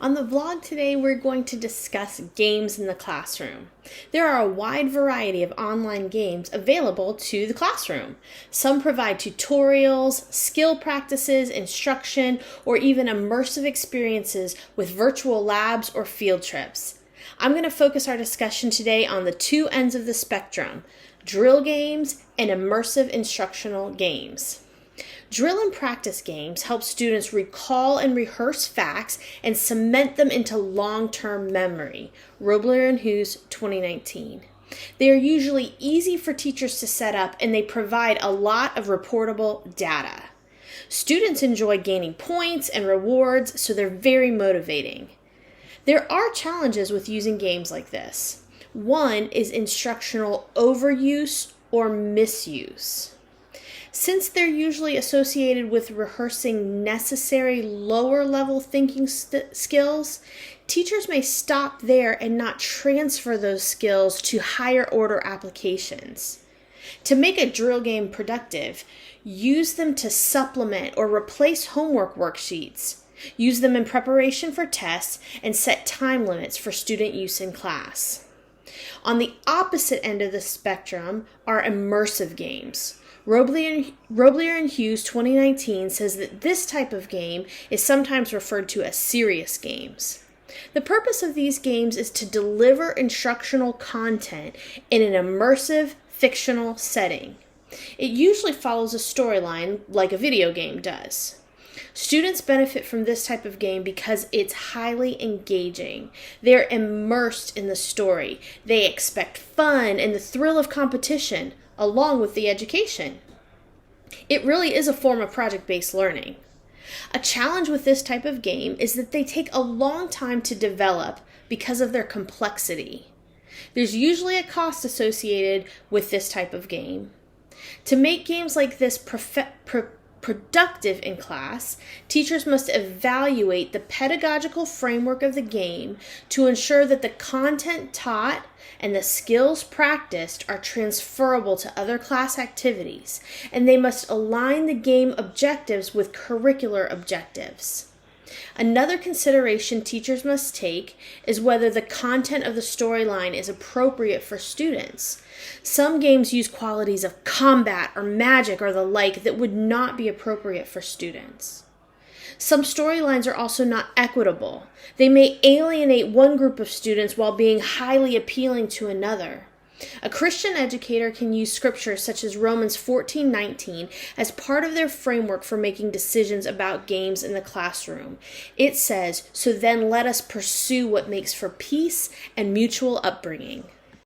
On the vlog today, we're going to discuss games in the classroom. There are a wide variety of online games available to the classroom. Some provide tutorials, skill practices, instruction, or even immersive experiences with virtual labs or field trips. I'm going to focus our discussion today on the two ends of the spectrum, drill games and immersive instructional games. Drill and practice games help students recall and rehearse facts and cement them into long-term memory. Robler and Hughes, 2019. They are usually easy for teachers to set up, and they provide a lot of reportable data. Students enjoy gaining points and rewards, so they're very motivating. There are challenges with using games like this. One is instructional overuse or misuse. Since they're usually associated with rehearsing necessary lower-level thinking skills, teachers may stop there and not transfer those skills to higher-order applications. To make a drill game productive, use them to supplement or replace homework worksheets. Use them in preparation for tests and set time limits for student use in class. On the opposite end of the spectrum are immersive games. Robler and Hughes 2019 says that this type of game is sometimes referred to as serious games. The purpose of these games is to deliver instructional content in an immersive, fictional setting. It usually follows a storyline like a video game does. Students benefit from this type of game because it's highly engaging. They're immersed in the story. They expect fun and the thrill of competition, along with the education. It really is a form of project-based learning. A challenge with this type of game is that they take a long time to develop because of their complexity. There's usually a cost associated with this type of game. To make games like this productive in class, teachers must evaluate the pedagogical framework of the game to ensure that the content taught and the skills practiced are transferable to other class activities, and they must align the game objectives with curricular objectives. Another consideration teachers must take is whether the content of the storyline is appropriate for students. Some games use qualities of combat or magic or the like that would not be appropriate for students. Some storylines are also not equitable. They may alienate one group of students while being highly appealing to another. A Christian educator can use scriptures such as Romans 14:19 as part of their framework for making decisions about games in the classroom. It says, "So then let us pursue what makes for peace and mutual upbringing."